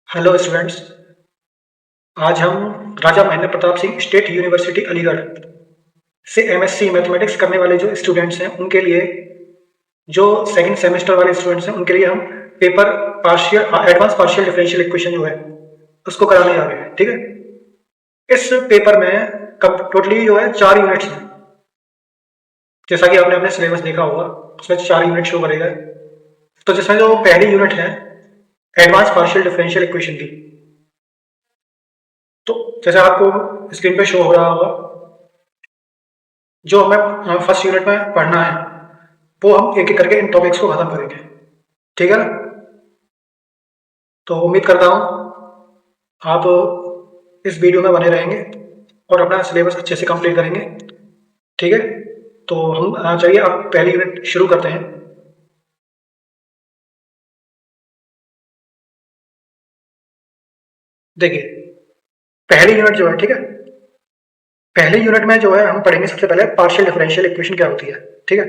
Hello students. आज हम राजा Mahendra Pratap Singh state university Aligarh से एमएससी मैथमेटिक्स करने वाले जो स्टूडेंट्स हैं उनके लिए, जो सेकंड सेमेस्टर वाले स्टूडेंट्स हैं उनके लिए हम paper partial advance partial differential equation जो है उसको कराने जा रहे हैं। ठीक है, इस पेपर में टोटली जो है 4 यूनिट्स हैं। जैसा कि आपने अपने सिलेबस देखा होगा उसमें 4 यूनिट शो करेगा। तो जिसमें जो पहली यूनिट है एडवांस पार्शियल डिफरेंशियल इक्वेशन की, तो जैसे आपको स्क्रीन पे शो हो रहा होगा, जो हमें फर्स्ट यूनिट में पढ़ना है वो हम एक एक करके इन टॉपिक्स को खत्म करेंगे। ठीक है ना? तो उम्मीद करता हूँ आप इस वीडियो में बने रहेंगे और अपना सिलेबस अच्छे से कंप्लीट करेंगे। ठीक है, तो हम चलिए अब पहली यूनिट शुरू करते हैं। देखिए, पहली यूनिट जो है, ठीक है, पहली यूनिट में जो है हम पढ़ेंगे सबसे पहले पार्शियल डिफरेंशियल इक्वेशन क्या होती है। ठीक है,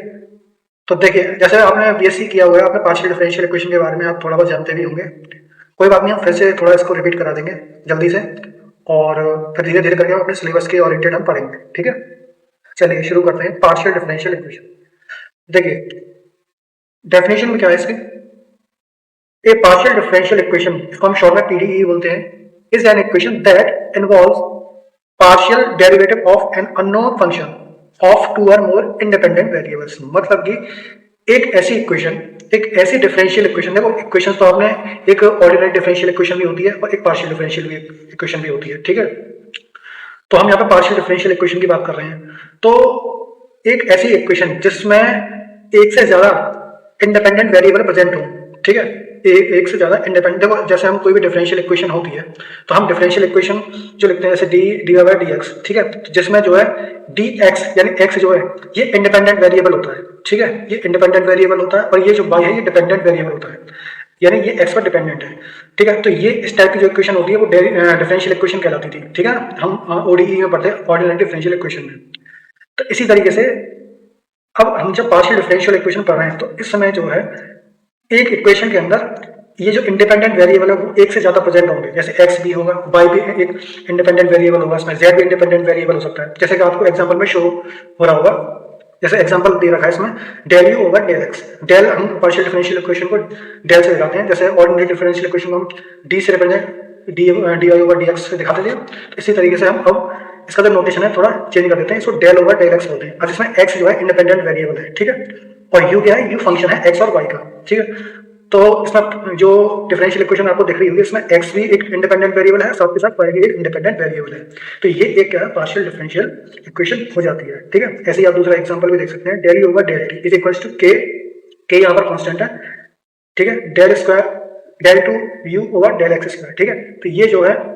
तो देखिए जैसे आपने बीएससी किया हुआ है, आपने पार्शियल डिफरेंशियल इक्वेशन के बारे में आप थोड़ा बहुत जानते भी होंगे। कोई बात नहीं, हम फिर से थोड़ा इसको रिपीट करा देंगे जल्दी से, और फिर धीरे धीरे करके हम अपने सिलेबस के ओरिएंटेड हम पढ़ेंगे। ठीक है, चलिए शुरू करते हैं पार्शियल डिफरेंशियल इक्वेशन। देखिए डेफिनेशन में क्या है इसकी, ए पार्शियल डिफरेंशियल इक्वेशन, इसको हम शॉर्ट में पीडीई बोलते हैं, is an equation that involves partial derivative of an unknown function of two और मोर इंडिपेंडेंट वेरिएबल्स। मतलब कि एक ऐसी इक्वेशन, एक ऐसी डिफरेंशियल इक्वेशन, देखो इक्वेशन तो आपने, एक ऑर्डिनरी डिफरेंशियल इक्वेशन भी होती है और एक पार्शियल डिफरेंशियल इक्वेशन भी होती है। ठीक है, तो हम यहाँ पे पार्शियल डिफरेंशियल इक्वेशन की बात कर रहे हैं। तो एक ऐसी इक्वेशन जिसमें एक से ज्यादा इंडिपेंडेंट वेरिएबल प्रेजेंट हो। ठीक है, एक से ज्यादा इंडिपेंडेंट, देखो जैसे हम कोई भी डिफरेंशियल इक्वेशन होती है तो हम डिफरेंशियल इक्वेशन जो लिखते हैं जैसे D D by D x. ठीक है, जिसमें जो है डी एक्स यानी एक्स जो है ये इंडिपेंडेंट वेरिएबल होता है। ठीक है, ये इंडिपेंडेंट वेरिएबल होता है और ये जो वाई है ये डिपेंडेंट वेरिएबल होता है, यानी ये एक्स पर डिपेंडेंट है। ठीक है, तो ये इस टाइप की जो इक्वेशन होती है वो डिफरेंशियल इक्वेशन कहलाती थी। ठीक है, हम ओडीई में पढ़ते हैं, ऑर्डिनरी डिफरेंशियल इक्वेशन में। तो इसी तरीके से अब हम जब पार्शियल डिफरेंशियल इक्वेशन पढ़ रहे हैं तो इस समय जो है एक इक्वेशन के अंदर ये जो इंडिपेंडेंट वेरिएबल है वो एक से ज्यादा प्रेजेंट होंगे। जैसे एक्स भी होगा, वाई भी एक इंडिपेंडेंट वेरिएबल होगा, इसमें जेड भी इंडिपेंडेंट वेरिएबल हो सकता है। जैसे कि आपको एग्जांपल में शो हो रहा होगा, जैसे एग्जांपल दे रखा है इसमें del u over del x. Del हम पार्शियल डिफरेंशियल इक्वेशन को डेल से दिखाते हैं, जैसे ऑर्डिनरी डिफरेंशियल इक्वेशन को हम डी से represent D D I over D x से दिखाते थे। तो इसी तरीके से हम अब इसका जो नोटेशन है थोड़ा चेंज कर देते हैं, इसको डेल ओवर डेल एक्स बोलते हैं। अब इसमें एक्स जो है इंडिपेंडेंट वेरिएबल है। ठीक है, और यू क्या है, यू फंक्शन है एक्स और वाई का। ठीक है, तो इसमें जो डिफरेंशियल इक्वेशन आपको दिख रही होगी इसमें एक्स भी एक इंडिपेंडेंट वेरिएबल है, साथ के साथ वाई भी एक इंडिपेंडेंट वेरिएबल है। तो ये एक क्या है, पार्शियल डिफरेंशियल इक्वेशन हो जाती है। ठीक है, ऐसे ही आप दूसरा एग्जांपल भी देख सकते हैं, del u over del t is equals to K, K यहाँ पर कांस्टेंट है। ठीक है, del square del two u over del x square. ठीक है, तो ये जो है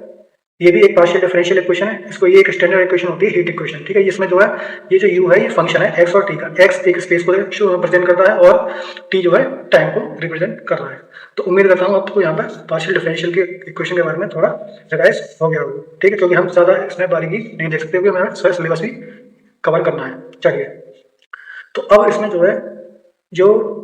ये भी एक पार्शियल डिफरेंशियल इक्वेशन है, इसको ये एक स्टैंडर्ड इक्वेशन होती है, हीट इक्वेशन। ठीक है, इसमें जो है ये जो u है ये फंक्शन है एक्स और टी का, एक्स एक स्पेस को रिप्रेजेंट करता है और टी जो है टाइम को रिप्रेजेंट कर रहा है। तो उम्मीद करता हूँ आपको यहाँ पर पार्शियल डिफरेंशियल के इक्वेशन के बारे में थोड़ा रिवाइज हो गया होगा। ठीक है, क्योंकि हम ज्यादा इसमें बारीकी नहीं देख सकते क्योंकि हमें सिलेबस भी कवर करना है। चलिए, तो अब इसमें जो है जो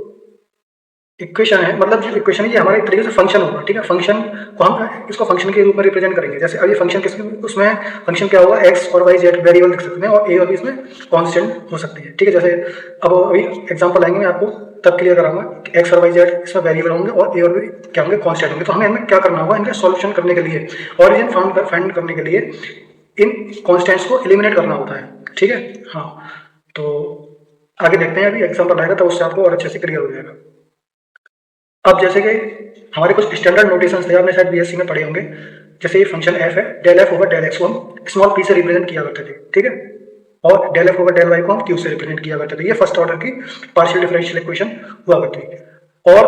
इक्वेशन है, मतलब जो इक्वेशन है ये हमारा एक तरीके से फंक्शन होगा। ठीक है, फंक्शन को हम इसको फंक्शन के रूप में रिप्रेजेंट करेंगे। जैसे अभी फंक्शन किस, उसमें फंक्शन क्या होगा, एक्स और वाई जेड वेरिएबल लिख सकते हैं और ए और बी इसमें कांस्टेंट हो सकती है। ठीक है, जैसे अब अभी एग्जांपल आएंगे मैं आपको तब क्लियर कराऊंगा कि एक्स और वाई जेड इसमें वेरिएबल होंगे और ए और बी क्या होंगे, कांस्टेंट होंगे। तो हमें इनमें क्या करना होगा, इनका सॉल्यूशन करने के लिए, ऑरिजिन फाइंड करने के लिए इन कॉन्स्टेंट्स को एलिमिनेट करना होता है। ठीक है, हाँ, तो आगे देखते हैं, अभी एग्जाम्पल आएगा तो उससे आपको और अच्छे से क्लियर हो जाएगा। अब जैसे कि हमारे कुछ स्टैंडर्ड नोटेशंस थे, आपने शायद बीएससी में पढ़े होंगे। जैसे ये फंक्शन एफ है, del F over del X को हम स्मॉल पी से रिप्रेजेंट किया करते थे। ठीक है, और del F over del Y को हम क्यू से रिप्रेजेंट किया करते थे। ये फर्स्ट ऑर्डर की पार्शियल डिफरेंशियल इक्वेशन हुआ करती है। और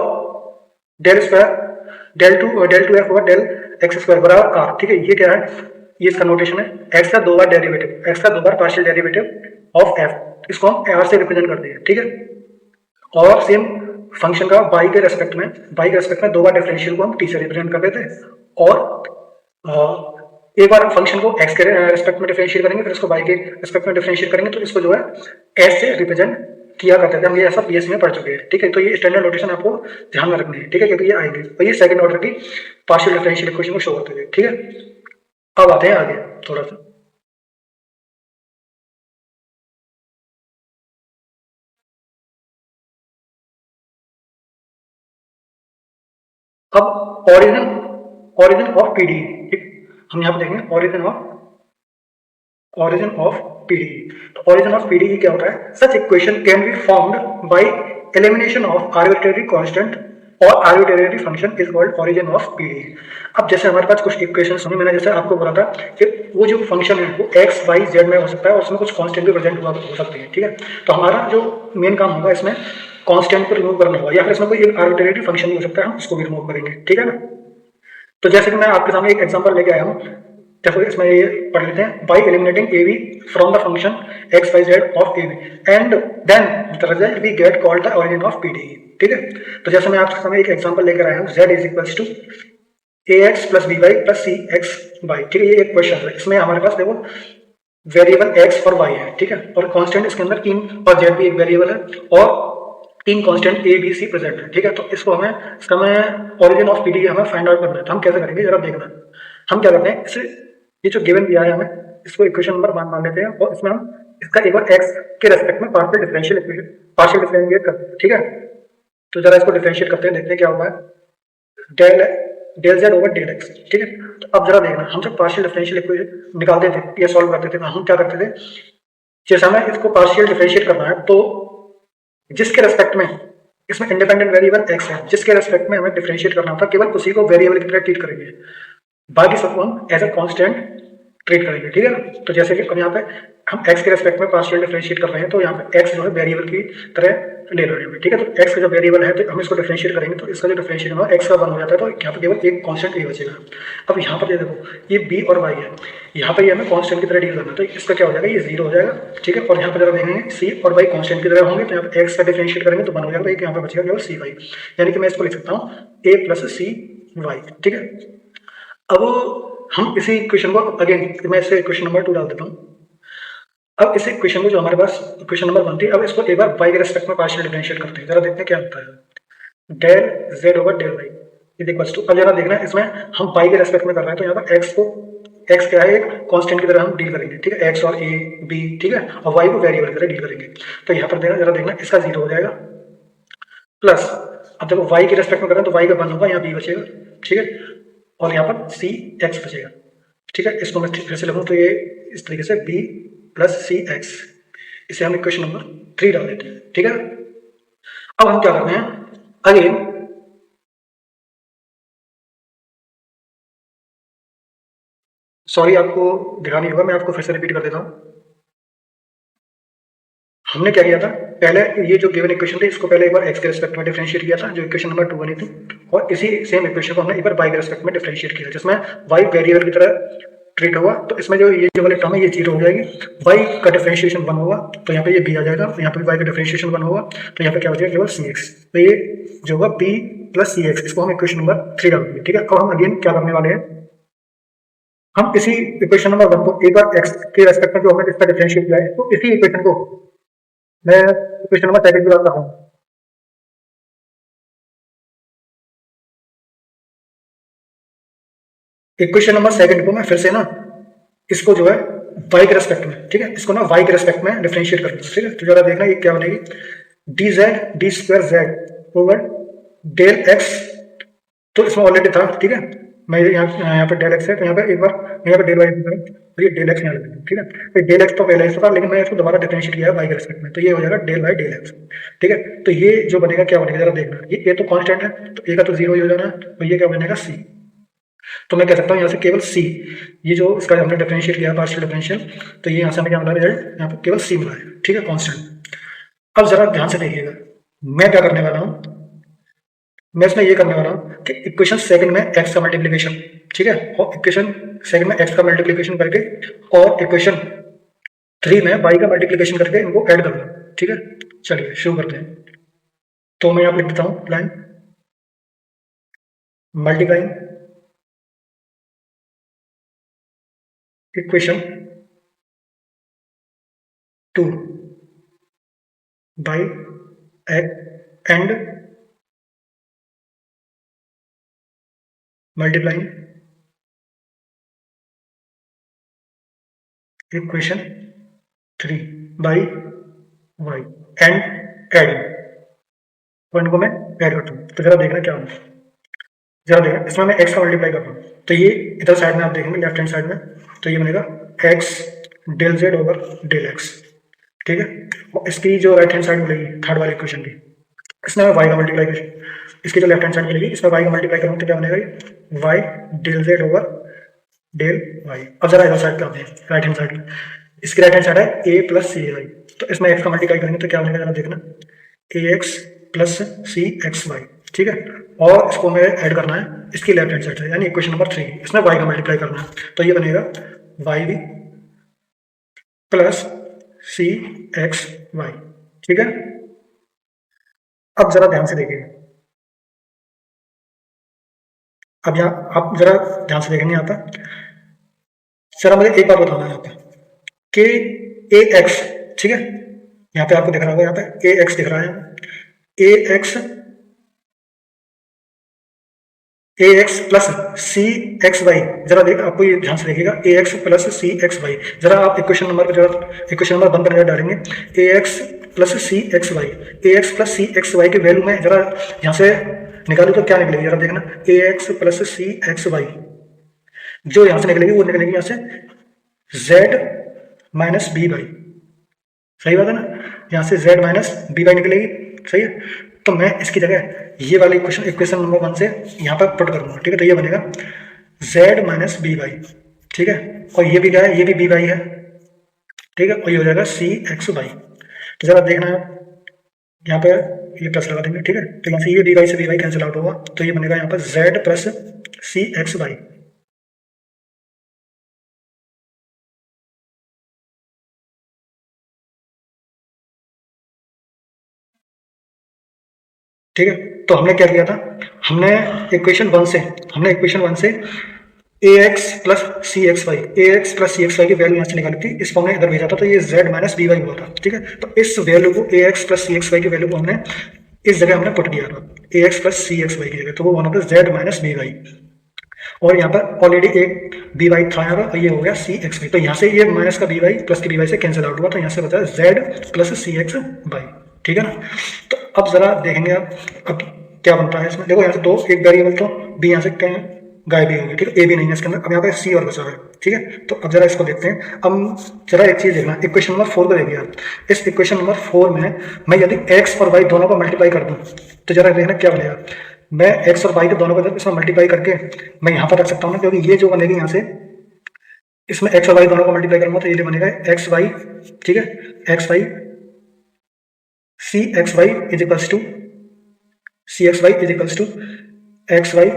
del square del two F over del x square बराबर आर। ठीक है, ये क्या है, ये इसका नोटेशन है, एक्स का दो बार डेरिवेटिव, एक्स का दो बार पार्शियल डेरिवेटिव ऑफ एफ, इसको हम आर से रिप्रेजेंट करते हैं। ठीक है, और सेम फंक्शन का वाई के रेस्पेक्ट में दो बार डिफरेंशियल को हम टी से रिप्रेजेंट कर देते हैं, और एक बार फंक्शन को एक्स के रेस्पेक्ट में डिफरेंशिएट करेंगे, फिर इसको वाई के रेस्पेक्ट में डिफरेंशिएट करेंगे, तो इसको जो है एस से रिप्रेजेंट किया करते थे हम, ये ऐसा बीएससी में पढ़ चुके हैं, ठीक है। तो ये स्टैंडर्ड नोटेशन आपको ध्यान में रखनी है, ठीक है, क्योंकि ये आएंगे। तो ये सेकंड ऑर्डर की पार्शियल डिफरेंशियल इक्वेशन को शो करते थे, ठीक है। अब आते हैं आगे थोड़ा सा। अब ओरिजिन ओरिजिन ऑफ पीडी, ठीक। हम यहाँ पे देखेंगे origin of PDE। तो origin of PDE क्या होता है? Such equation can be formed by elimination of arbitrary constant और arbitrary function is called origin of PDE। अब जैसे हमारे पास कुछ इक्वेशंस होंगे, मैंने जैसे आपको बोला था कि वो जो फंक्शन है वो x y z में हो सकता है और उसमें कुछ कांस्टेंट भी प्रेजेंट हुआ हो सकते हैं, ठीक है। तो हमारा जो मेन काम होगा इसमें कांस्टेंट को रिमूव करना होगा, या फिर इसमें कोई एक आर्बिट्रेरी फंक्शन भी हो सकता है, हम उसको भी रिमूव करेंगे, ठीक है ना। तो जैसे कि मैं आपके सामने एक एग्जांपल लेके आया हूँ, देखो इसमें ये पढ़ लेते हैं, by eliminating A B from the function X Y Z of A B and then the result we get called the origin of P D, ठीक है। तो जैसे मैं आपके सामने एक एग्जांपल लेकर आया हूँ, Z is equals to A X plus B Y plus C X Y, ठीक है। ये एक क्वेश्चन है, इसमें हमारे पास देखो वेरिएबल एक्स और वाई है, ठीक है, और कांस्टेंट इसके अंदर तीन, और जेड भी एक वेरिएबल है और तीन constant A B C present है, ठीक है। तो इसको इसका हमें ओरिजिन ऑफ पीडी हमें फाइंड आउट करना है। तो हम कैसे करेंगे जरा देखना। हम क्या करते हैं, इसे ये जो गिवन दिया है हमें, इसको इक्वेशन नंबर 1 मान लेते हैं और इसमें हम इसका एक बार एक्स के रेस्पेक्ट में पार्शियल डिफरेंशिएट करते हैं, ठीक है। तो जरा इसको डिफरेंशिएट करते हैं, देखते हैं क्या होगा। Del del Z over del X, ठीक है। तो अब जरा देखना, हम जब पार्शियल डिफरेंशियल इक्वेशन निकालते थे या सॉल्व करते थे, हम क्या करते थे, जैसे हमें इसको पार्शियल डिफरेंशिएट करना है तो जिसके रेस्पेक्ट में इसमें इंडिपेंडेंट वेरिएबल एक्स है, जिसके रेस्पेक्ट में हमें डिफरेंशिएट करना होता है, केवल उसी को वेरिएबल की तरह ट्रीट करेंगे, बाकी सबको हम एज अ कांस्टेंट ट्रीट करेंगे, ठीक है ना। तो जैसे कि अब यहाँ पे हम x के रेस्पेक्ट में पार्शियल डिफरेंशिएट कर रहे हैं, तो यहाँ पे x जो है वेरिएबल की तरह ले रहे हैं, ठीक है। तो x का जो वेरिएबल है तो हम इसको डिफरेंशिएट करेंगे, तो इसका जो डिफरेंशिएट होगा x का 1 हो जाता है, तो यहाँ पे केवल एक कांस्टेंट a बचेगा। अब यहाँ पर ये देखो, ये b और y है, यहाँ पे ये हमें कांस्टेंट की तरह डील करना है, तो इसका क्या हो जाएगा, ये 0 हो जाएगा, ठीक है। और यहाँ पर जरा देखेंगे c और y कांस्टेंट की तरह होंगे, तो यहाँ पे x का डिफरेंशिएट करेंगे तो 1 हो जाएगा, तो यहाँ पे बचेगा केवल cy, यानी कि मैं इसको लिख सकता हूँ a प्लस cy, ठीक है। अब हम इसी इक्वेशन को अगेन, मैं इसे इक्वेशन नंबर 2 डाल देता हूँ। अब इस इक्वेशन को जो हमारे पास इक्वेशन नंबर 1 थी, अब इसको एक बार y के रेस्पेक्ट में पार्शियल डिफरेंशिएट करते हैं, जरा देखते हैं क्या होता है। Del z over del y is equals to, अब जरा देखना है इसमें हम y के रेस्पेक्ट में कर रहे हैं, तो यहाँ पर x क्या है, एक कांस्टेंट की तरह हम डील करेंगे, ठीक है, x और a b, ठीक है, और y को वेरिएबल की तरह डील करेंगे। तो यहाँ पर जरा देखना, इसका 0 हो जाएगा, प्लस अब देखो y के रेस्पेक्ट में कर रहे हैं तो y का 1 होगा, यहाँ b बचेगा, ठीक है, और यहाँ पर सी एक्स बचेगा, ठीक है। इसको मैं फिर से लिखूँ तो ये इस तरीके से b प्लस सी एक्स, इसे हम इक्वेशन नंबर 3 डाल देते हैं, ठीक है। अब हम क्या करते हैं, अगेन सॉरी आपको ध्यान नहीं होगा, मैं आपको फिर से रिपीट कर देता हूँ। हमने क्या किया था, पहले ये जो गिवन इक्वेशन थी इसको पहले एक बार x के रेस्पेक्ट में डिफरेंशिएट किया था, जो इक्वेशन नंबर 2 बनी थी, और इसी सेम इक्वेशन को हमने एक बार y के रेस्पेक्ट में डिफरेंशिएट किया, जिसमें y वेरिएबल की तरह ट्रीट हुआ। तो इसमें जो ये जो वाली टर्म है ये 0 हो जाएगी, y का डिफरेंशिएशन 1 होगा, तो यहाँ पे ये b आ जाएगा, यहाँ पे y का डिफरेंशिएशन 1 होगा, तो यहाँ पे क्या हो जाएगा, केवल cx। तो ये जो होगा b प्लस cx, इसको हम इक्वेशन नंबर 3 डाल देंगे, ठीक है। अब हम अगेन क्या करने वाले हैं, हम इसी इक्वेशन नंबर 1 को एक बार x के रेस्पेक्ट में जो हमने इसका डिफरेंशिएट किया है, तो इसी इक्वेशन को मैं क्वेश्चन नंबर सेकंड भी डालता हूँ। इक्वेशन नंबर सेकंड को मैं फिर से ना, इसको जो है y के रेस्पेक्ट में, ठीक है, इसको ना y के रेस्पेक्ट में डिफरेंशिएट कर दूँ, ठीक है। तो जरा देखना ये क्या बनेगी, D Z D square Z over del X, तो इसमें ऑलरेडी था, ठीक है। मैं यहाँ पे डेल एक्स है, तो यहाँ पे एक बार यहाँ पे डेल वाई, तो ये डेल एक्स यहाँ लगा, ठीक है। तो डेल एक्स तो पहले ही था, लेकिन मैं इसको दोबारा डिफरेंशिएट किया है वाई के रेस्पेक्ट में, तो ये हो जाएगा डेल वाई डेल एक्स, ठीक है। तो ये जो बनेगा क्या बनेगा जरा देखना, ये तो कांस्टेंट है, तो ए का तो 0 ही हो जाना है, तो ये क्या बनेगा सी। तो मैं कह सकता हूँ यहाँ से केवल सी, ये जो इसका हमने डिफरेंशिएट किया पार्शियल डिफरेंशियल, तो ये यहाँ से हमें क्या मिला रिजल्ट, यहाँ पे केवल सी मिला है, ठीक है, कांस्टेंट। अब जरा ध्यान से देखिएगा, मैं क्या करने वाला हूँ, मैं इसमें ये करने वाला हूँ कि इक्वेशन सेकंड में एक्स का मल्टीप्लीकेशन, ठीक है, और इक्वेशन सेकंड में एक्स का मल्टीप्लीकेशन करके और इक्वेशन 3 में वाई का मल्टीप्लीकेशन करके इनको ऐड कर दूँ, ठीक है। चलिए शुरू करते हैं। तो मैं यहाँ पे लिख देता हूँ line multiplying equation 2 by and multiplying equation 3 by Y and adding, point को मैं ऐड करता हूँ। तो जरा देखना क्या होगा, जरा देखना इसमें मैं x का मल्टीप्लाई करता हूँ, तो ये इधर साइड में आप देखेंगे लेफ्ट हैंड साइड में, तो ये बनेगा x del z over del x, ठीक है। और इसकी जो राइट हैंड साइड मिलेगी थर्ड वाली इक्वेशन की, इसमें मैं y का मल्टीप्लाई कर, इसकी जो लेफ्ट हैंड साइड मिलेगी इसमें y का मल्टीप्लाई करूँगा तो क्या बनेगा ये y del z over del y। अब जरा इधर साइड पे आते हैं राइट हैंड साइड में, इसकी राइट हैंड साइड है a प्लस सी वाई, तो इसमें x का मल्टीप्लाई करेंगे तो क्या बनेगा जरा देखना ax plus C X Y, ठीक है। और इसको हमें ऐड करना है इसकी लेफ्ट हैंड साइड से, यानी इक्वेशन नंबर 3 इसमें y का मल्टीप्लाई करना है, तो ये बनेगा वाई भी प्लस सी एक्स वाई, ठीक है। अब जरा ध्यान से देखिए, अब यहाँ आप जरा ध्यान से देखेंगे यहाँ पर, जरा मुझे एक बात बताना है यहाँ पे कि ए एक्स, ठीक है, यहाँ पे आपको दिख रहा होगा, यहाँ पे ए एक्स दिख रहा है, ए X plus C X Y, जरा देख आपको ये ध्यान से देखिएगा, ए X plus C X Y, जरा आप इक्वेशन नंबर पे जरा इक्वेशन नंबर 1 पर डालेंगे, ए X plus C X Y, A X plus C X Y की वैल्यू में जरा यहाँ से निकालू तो क्या निकलेगी जरा देखना, ए X plus C X Y जो यहाँ से निकलेगी वो निकलेगी यहाँ से जेड माइनस बी वाई, सही बात है ना, यहाँ से z माइनस बी वाई निकलेगी, सही है। तो मैं इसकी जगह ये वाली इक्वेशन नंबर 1 से यहाँ पर पुट करूँगा, ठीक है, तो ये बनेगा z माइनस बी वाई, ठीक है, और ये भी क्या है, ये भी बी वाई है, ठीक है, और ये हो जाएगा सी एक्स वाई। तो जरा देखना यहाँ पे ये प्लस लगा देंगे, ठीक है, तो यहाँ से ये बी वाई से बी वाई कैंसिल आउट होगा, तो ये बनेगा यहाँ पर z plus C X Y, ठीक है। तो हमने क्या किया था, हमने इक्वेशन वन से ए X plus C X Y, A X plus C X Y की वैल्यू यहाँ से निकाली थी, इसको हमने इधर भेजा था, तो ये जेड माइनस बी वाई हुआ था, ठीक है। तो इस वैल्यू को ए X plus C X Y की वैल्यू को हमने इस जगह हमने पुट किया था, ए X plus C X Y की जगह, तो वो बना था जेड माइनस बी वाई, और यहाँ पर ऑलरेडी एक बी वाई था यहाँ पर, और ये हो गया सी एक्स वाई, तो यहाँ से ये माइनस का बी वाई प्लस की बी वाई से कैंसिल आउट हुआ, तो यहाँ से बचा Z plus C X Y, ठीक है ना। तो अब जरा देखेंगे आप अब क्या बनता है इसमें, देखो यहाँ से दो, एक वेरिएबल तो बी यहाँ से क्या गायब भी होगी, ठीक है, ए भी नहीं है इसके अंदर, अब यहाँ पे सी और बचा है, ठीक है। तो अब जरा इसको देखते हैं, अब जरा एक चीज देखना, इक्वेशन नंबर 4 को देखिए आप, इस इक्वेशन नंबर 4 में मैं यदि एक्स और वाई दोनों को मल्टीप्लाई कर दूं तो जरा देखना क्या बनेगा, मैं एक्स और वाई के दोनों को इसमें मल्टीप्लाई करके मैं यहाँ पर रख सकता हूँ ना, क्योंकि ये जो बनेगी यहाँ से इसमें एक्स और वाई दोनों को मल्टीप्लाई करूंगा तो ये बनेगा एक्स वाई, ठीक है, X Y C X Y is equals to C X Y is equals to X Y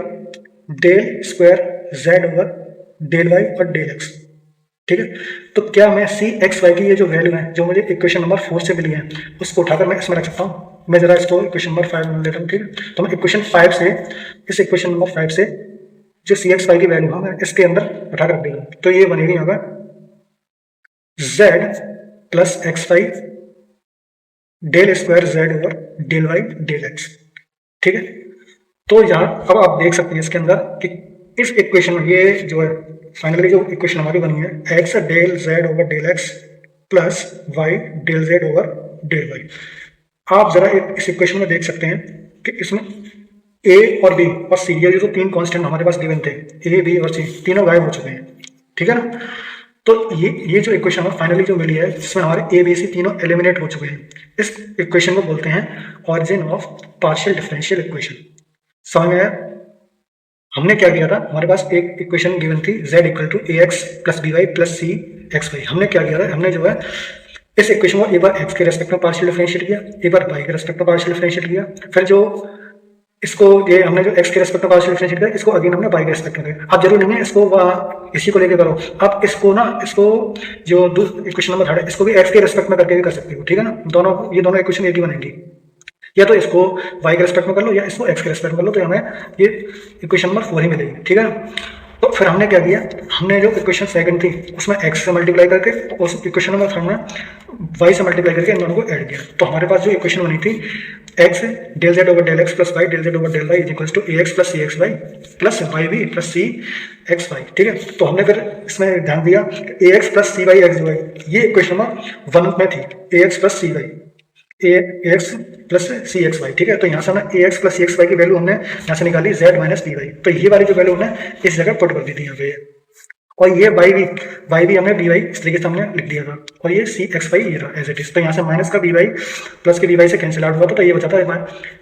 del square Z over del Y और डेल एक्स, ठीक है। तो क्या मैं सी एक्स वाई की ये जो वैल्यू है जो मुझे इक्वेशन नंबर 4 से मिली है उसको उठाकर मैं इसमें रख सकता हूँ, मैं जरा इसको इक्वेशन नंबर 5 में लेता हूँ, ठीक है। तो मैं इक्वेशन 5 से इस इक्वेशन नंबर 5 से जो सी एक्स वाई की वैल्यू है मैं इसके अंदर उठा कर रख दूंगा, तो ये बनेगी यहाँ पर Z plus X Y del square Z over del Y del X, ठीक है। तो यहाँ अब आप देख सकते हैं इसके अंदर कि इस इक्वेशन में ये जो है फाइनली जो इक्वेशन हमारी बनी है X del Z over del X plus Y del Z over del Y, आप जरा इस इक्वेशन में देख सकते हैं कि इसमें ए और बी और सी ये जो तीन कांस्टेंट हमारे पास गिवन थे, ए बी और सी तीनों गायब हो चुके हैं, ठीक है ना। तो ये जो इक्वेशन है फाइनली जो मिली है जिसमें हमारे ए बी सी तीनों एलिमिनेट हो चुके हैं, इस इक्वेशन को बोलते हैं origin of partial differential equation. समझ में आया? हमने क्या किया था, हमारे पास एक इक्वेशन गिवन थी z equal to A X plus B Y plus C X Y, हमने क्या किया था, हमने जो है इस इक्वेशन को एक बार x के रेस्पेक्ट में पार्शियल डिफरेंशिएट किया, एक बार y के रेस्पेक्ट में पार्शियल डिफरेंशिएट किया, फिर जो इसको ये हमने जो x के रेस्पेक्ट में पार्शियल डिफरेंशिएट किया इसको अगेन हमने y के रेस्पेक्ट में किया। आप जरूर नहीं है इसको इसी को लेके करो, आप इसको ना इसको जो इक्वेशन नंबर 3 है इसको भी x के रेस्पेक्ट में करके भी कर सकते हो, ठीक है ना। दोनों ये दोनों इक्वेशन एक ही बनेंगी, या तो इसको y के रेस्पेक्ट में कर लो या इसको x के रेस्पेक्ट में कर लो, तो हमें ये इक्वेशन नंबर 4 ही मिलेगी, ठीक है ना। तो फिर हमने क्या किया, हमने जो इक्वेशन सेकंड थी उसमें एक्स से मल्टीप्लाई करके उस इक्वेशन में हमने वाई से मल्टीप्लाई करके इन दोनों को ऐड किया। तो हमारे पास जो इक्वेशन बनी थी X del Z over del X plus Y del Z over del Y is equals to A X plus C X Y plus Y B plus C X Y. ठीक है, तो हमने फिर इसमें ध्यान दिया A X plus C Y X Y, ये equation number 1 में थी, A X plus C Y A X plus C X Y. ठीक है, तो यहाँ से हमने ए X plus C X Y की वैल्यू हमने यहाँ से निकाली जेड माइनस बी वाई, तो ये वाली जो वैल्यू हमने इस जगह पुट कर दी थी यहाँ पे, और ये वाई भी हमने बी वाई इस तरीके से हमने लिख दिया था, और ये सी एक्स वाई ये रहा एज इट इज। तो यहाँ से माइनस का बी वाई प्लस के बी वाई से कैंसिल आउट हुआ था, तो ये बचा था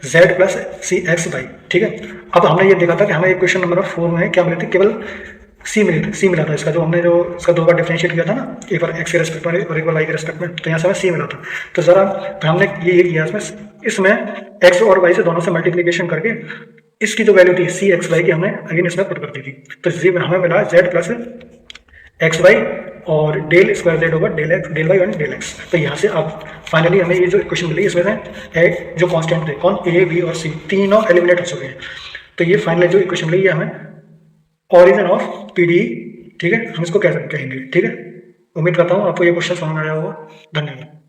Z plus C X Y. ठीक है, अब हमने ये देखा था कि हमें इक्वेशन नंबर 4 में क्या मिली थी, केवल सी मिला था इसका, जो हमने जो इसका 2 बार डिफरेंशिएट किया था ना, एक बार एक्स के रेस्पेक्ट में और एक बार वाई के रेस्पेक्ट में, तो यहाँ से हमें सी मिला था। तो जरा हमने ये किया इसमें एक्स और वाई से दोनों से मल्टीप्लीकेशन करके इसकी जो वैल्यू थी सी एक्स वाई की हमने अगेन इसमें पुट कर दी थी, तो हमें मिला जेड प्लस एक्स वाई और del square Z over del x del Y और डेल एक्स। तो यहाँ से अब फाइनली हमें ये जो इक्वेशन मिली इसमें से जो कांस्टेंट थे कौन ए बी और सी तीनों एलिमिनेट हो चुके हैं। तो ये फाइनली जो इक्वेशन मिली है हमें ओरिजिन ऑफ पीडीई। ठीक है, हम इसको कहेंगे। ठीक है, उम्मीद करता हूँ आपको ये क्वेश्चन समझ में आया होगा। धन्यवाद।